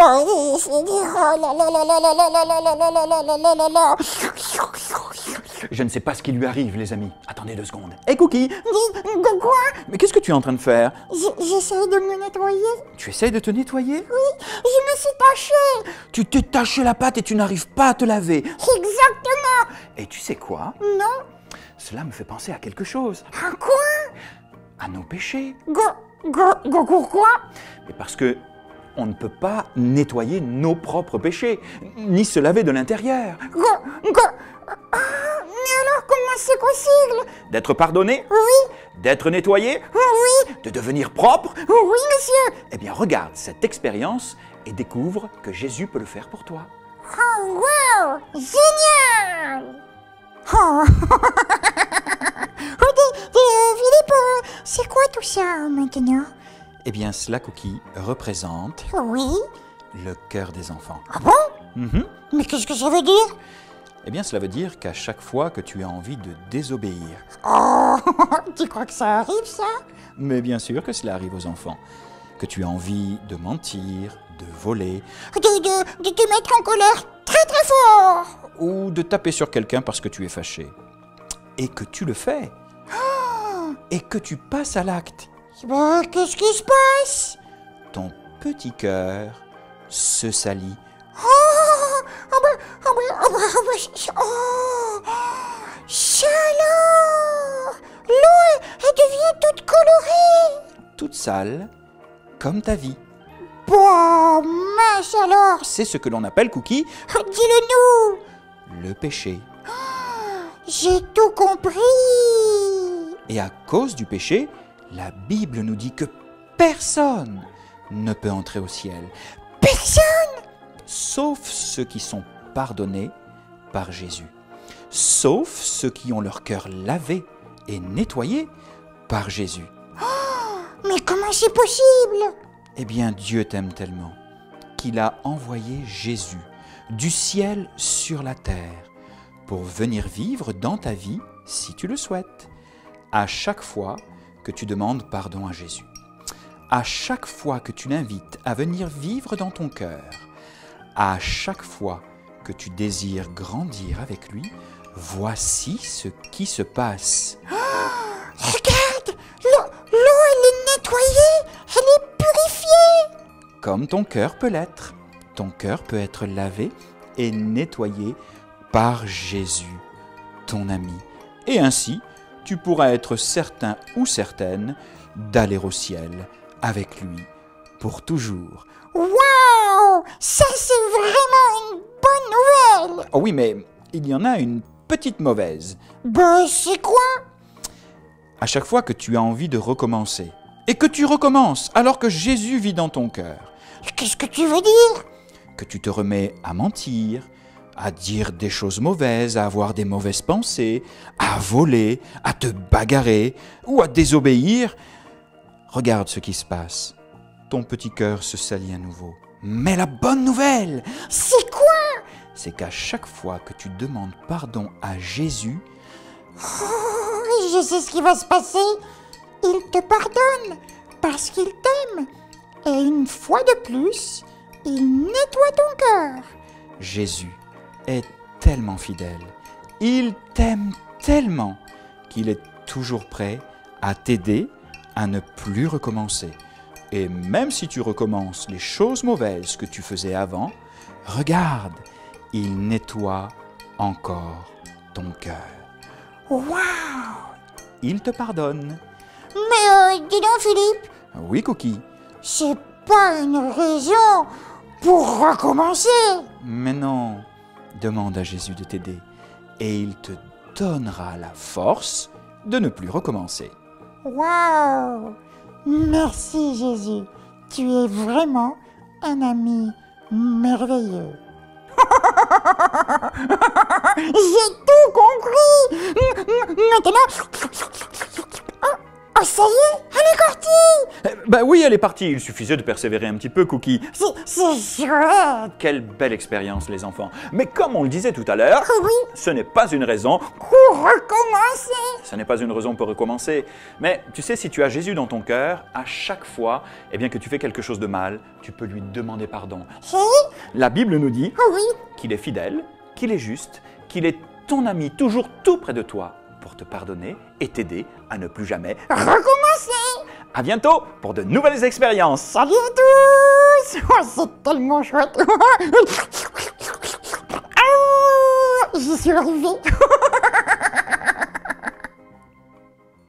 Oh là là là là là là là là là là là là là là là là. Je ne sais pas ce qui lui arrive, les amis. Attendez 2 secondes. Hé, Cookie! De quoi? Mais qu'est-ce que tu es en train de faire? J'essaie de me nettoyer. Tu essayes de te nettoyer? Oui, je me suis tachée. Tu t'es taché la patte et tu n'arrives pas à te laver. Exactement. Et tu sais quoi? Non. Cela me fait penser à quelque chose. À quoi? À nos péchés. Pourquoi? Mais parce que on ne peut pas nettoyer nos propres péchés, ni se laver de l'intérieur. Mais alors comment c'est possible? D'être pardonné? Oui, D'être nettoyé? oui, De devenir propre? oui, monsieur. Eh bien, regarde cette expérience et découvre que Jésus peut le faire pour toi. Oh, wow, génial. Oh. Philippe, c'est quoi tout ça maintenant? Eh bien, cela, Cookie, représente Oui. le cœur des enfants. Ah bon? Mhm. Mais qu'est-ce que ça veut dire? Eh bien, cela veut dire qu'à chaque fois que tu as envie de désobéir, Oh, tu crois que ça arrive, ça? mais bien sûr que cela arrive aux enfants, que tu as envie de mentir, de voler, De te mettre en colère très très fort. ou de taper sur quelqu'un parce que tu es fâché, et que tu le fais, et que tu passes à l'acte, Ben, qu'est-ce qui se passe? ton petit cœur se salit. Chaleur! L'eau, elle devient toute colorée. Toute sale, comme ta vie. Bon, mince alors. C'est ce que l'on appelle, Cookie, Dis-le-nous. le péché. J'ai tout compris. Et à cause du péché, la Bible nous dit que personne ne peut entrer au ciel, Personne. sauf ceux qui sont pardonnés par Jésus, sauf ceux qui ont leur cœur lavé et nettoyé par Jésus. Mais comment c'est possible? Eh bien, Dieu t'aime tellement qu'il a envoyé Jésus du ciel sur la terre pour venir vivre dans ta vie si tu le souhaites, à chaque fois que tu demandes pardon à Jésus, à chaque fois que tu l'invites à venir vivre dans ton cœur, à chaque fois que tu désires grandir avec lui, voici ce qui se passe. Regarde, l'eau, elle est nettoyée, elle est purifiée. Comme ton cœur peut l'être. Ton cœur peut être lavé et nettoyé par Jésus, ton ami. Et ainsi, tu pourras être certain ou certaine d'aller au ciel avec lui pour toujours. Waouh, ça c'est vraiment une bonne nouvelle. Oh oui, mais il y en a une petite mauvaise. Ben, c'est quoi? À chaque fois que tu as envie de recommencer, et que tu recommences alors que Jésus vit dans ton cœur, Qu'est-ce que tu veux dire? que tu te remets à mentir, à dire des choses mauvaises, à avoir des mauvaises pensées, à voler, à te bagarrer ou à désobéir, regarde ce qui se passe. Ton petit cœur se salit à nouveau. Mais la bonne nouvelle, C'est quoi? c'est qu'à chaque fois que tu demandes pardon à Jésus, Oh, je sais ce qui va se passer. Il te pardonne parce qu'il t'aime. Et une fois de plus, il nettoie ton cœur. Jésus est tellement fidèle. Il t'aime tellement qu'il est toujours prêt à t'aider à ne plus recommencer. Et même si tu recommences les choses mauvaises que tu faisais avant, regarde, il nettoie encore ton cœur. Waouh! Il te pardonne. Mais dis donc Philippe, Oui, Cookie. c'est pas une raison pour recommencer. Mais non, demande à Jésus de t'aider et il te donnera la force de ne plus recommencer. Waouh! Merci Jésus, tu es vraiment un ami merveilleux. J'ai tout compris. Maintenant, Oh, ça y est, elle est partie! Bah oui, elle est partie. Il suffisait de persévérer un petit peu, Cookie. C'est chouette! Quelle belle expérience, les enfants. Mais comme on le disait tout à l'heure, Oui. ce n'est pas une raison. Pour recommencer! Ce n'est pas une raison pour recommencer. Mais tu sais, si tu as Jésus dans ton cœur, à chaque fois eh bien, que tu fais quelque chose de mal, tu peux lui demander pardon. Si? La Bible nous dit Oui. qu'il est fidèle, qu'il est juste, qu'il est ton ami toujours tout près de toi pour te pardonner et t'aider à ne plus jamais. Recommencer! À bientôt pour de nouvelles expériences. Salut à tous! Oh, c'est tellement chouette! Ah, j'y suis arrivée!